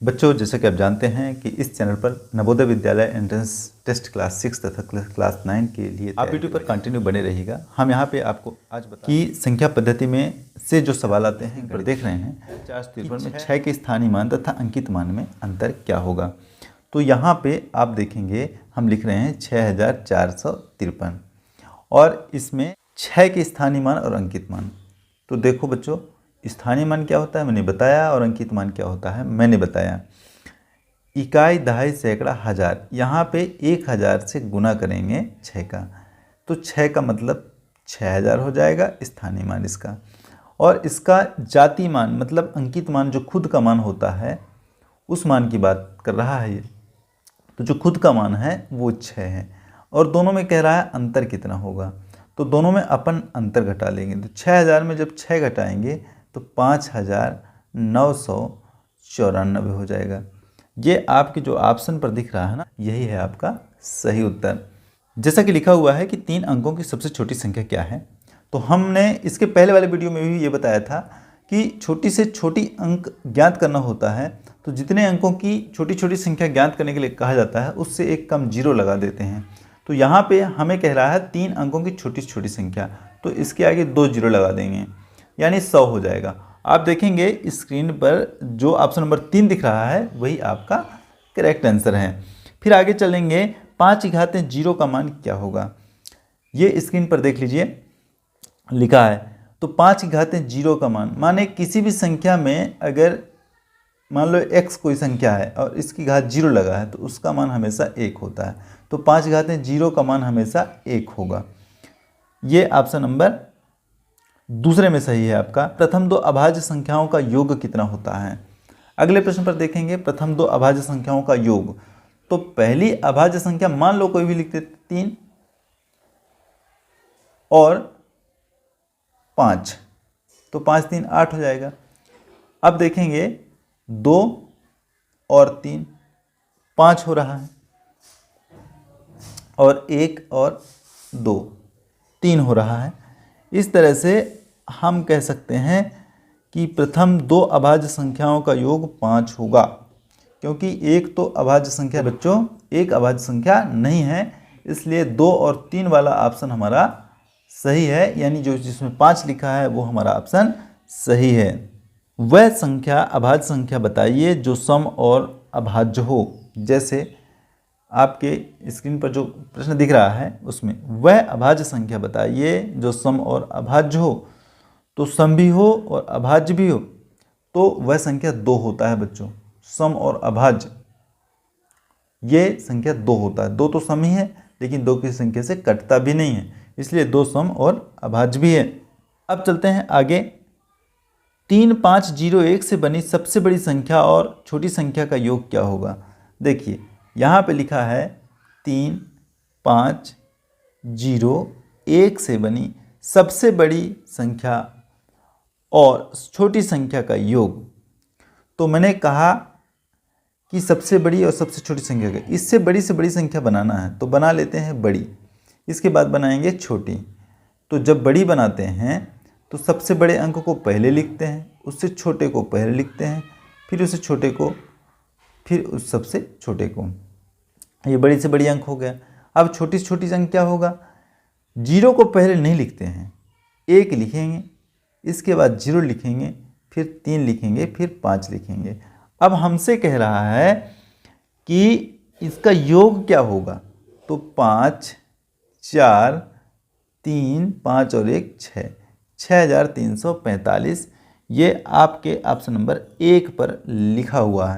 बच्चों, जैसे कि आप जानते हैं कि इस चैनल पर Navodaya Vidyalaya entrance test class 6 तथा क्लास 9 के लिए आप वीडियो पर कंटिन्यू बने रहिएगा। हम यहाँ पे आपको आज बता कि संख्या पद्धति में से जो सवाल आते हैं पर देख रहे हैं 50 में 6 के स्थानीय मान तथा अंकित मान में अंतर क्या होगा। तो यहाँ पे आप देखेंगे हम लिख रहे हैं 6453 और इसमें 6 के स्थानीय मान और अंकित मान। तो देखो बच्चों, स्थानीय मान क्या होता है मैंने बताया और अंकित मान क्या होता है मैंने बताया। इकाई, दहाई, सैकड़ा, हजार, यहाँ पे 1000 से गुना करेंगे 6 का, तो 6 का मतलब 6000 हो जाएगा स्थानीय मान इसका। और इसका जाति मान मतलब अंकित मान जो खुद का मान होता है उस मान की बात कर रहा है ये। तो जो खुद का मान है वो 6 है और दोनों में कह रहा है अंतर कितना होगा। तो दोनों में अपन अंतर घटा लेंगे। तो 6000 में जब 6 घटाएंगे तो 5994 हो जाएगा। ये आपके जो ऑप्शन पर दिख रहा है ना, यही है आपका सही उत्तर। जैसा कि लिखा हुआ है कि 3 अंकों की सबसे छोटी संख्या क्या है। तो हमने इसके पहले वाले वीडियो में भी ये बताया था कि छोटी से छोटी अंक ज्ञात करना होता है। तो जितने अंकों की छोटी छोटी संख्या ज्ञात करने के लिए कहा जाता है उससे एक कम जीरो लगा देते हैं। तो यहाँ पे हमें कह रहा है 3 अंकों की छोटी से छोटी संख्या, तो इसके आगे 2 जीरो लगा देंगे यानी 100 हो जाएगा। आप देखेंगे स्क्रीन पर जो ऑप्शन नंबर 3 दिख रहा है वही आपका करेक्ट आंसर है। फिर आगे चलेंगे, 5 की घात 0 का मान क्या होगा। ये स्क्रीन पर देख लीजिए लिखा है। तो 5 की घात 0 का मान माने किसी भी संख्या में अगर मान लो x कोई संख्या है और इसकी घात 0 लगा है तो उसका मान हमेशा 1 होता है। तो 5 की घात 0 का मान हमेशा 1 होगा। ये ऑप्शन नंबर दूसरे में सही है आपका। प्रथम 2 अभाज्य संख्याओं का योग कितना होता है। अगले प्रश्न पर देखेंगे प्रथम 2 अभाज्य संख्याओं का योग। तो पहली अभाज्य संख्या मान लो कोई भी लिखते 3 और 5, तो 5 3 8 हो जाएगा। अब देखेंगे 2 और 3, 5 हो रहा है और 1 और 2 3 हो रहा है। इस तरह से हम कह सकते हैं कि प्रथम 2 अभाज्य संख्याओं का योग 5 होगा, क्योंकि एक तो अभाज्य संख्या बच्चों एक अभाज्य संख्या नहीं है, इसलिए 2 और 3 वाला ऑप्शन हमारा सही है, यानी जो जिसमें 5 लिखा है वो हमारा ऑप्शन सही है। वह संख्या अभाज्य संख्या बताइए जो सम और अभाज्य हो। जैसे आपके स्क्रीन पर जो प्रश्न दिख रहा है उसमें वह अभाज्य संख्या बताइए जो सम और अभाज्य हो। तो सम भी हो और अभाज्य भी हो तो वह संख्या 2 होता है बच्चों। सम और अभाज्य ये संख्या 2 होता है। 2 तो सम ही है लेकिन 2 की संख्या से कटता भी नहीं है, इसलिए 2 सम और अभाज्य भी है। अब चलते हैं आगे। 3 5 0 1 से बनी सबसे बड़ी संख्या और छोटी संख्या का योग क्या होगा। देखिए यहाँ पे लिखा है 3 5 0 1 से बनी सबसे बड़ी संख्या और छोटी संख्या का योग। तो मैंने कहा कि सबसे बड़ी और सबसे छोटी संख्या का, इससे बड़ी से बड़ी संख्या बनाना है तो बना लेते हैं बड़ी, इसके बाद बनाएंगे छोटी। तो जब बड़ी बनाते हैं तो सबसे बड़े अंक को पहले लिखते हैं, उससे छोटे को पहले लिखते हैं, फिर उससे छोटे को, फिर उस सबसे छोटे को। ये बड़ी से बड़ी अंक हो गया। अब छोटी से छोटी अंक क्या होगा। 0 को पहले नहीं लिखते हैं, 1 लिखेंगे, इसके बाद 0 लिखेंगे, फिर 3 लिखेंगे, फिर 5 लिखेंगे। अब हमसे कह रहा है कि इसका योग क्या होगा। तो 5 4 3 5 और 1 6, 6345 ये आपके ऑप्शन नंबर 1 पर लिखा हुआ है।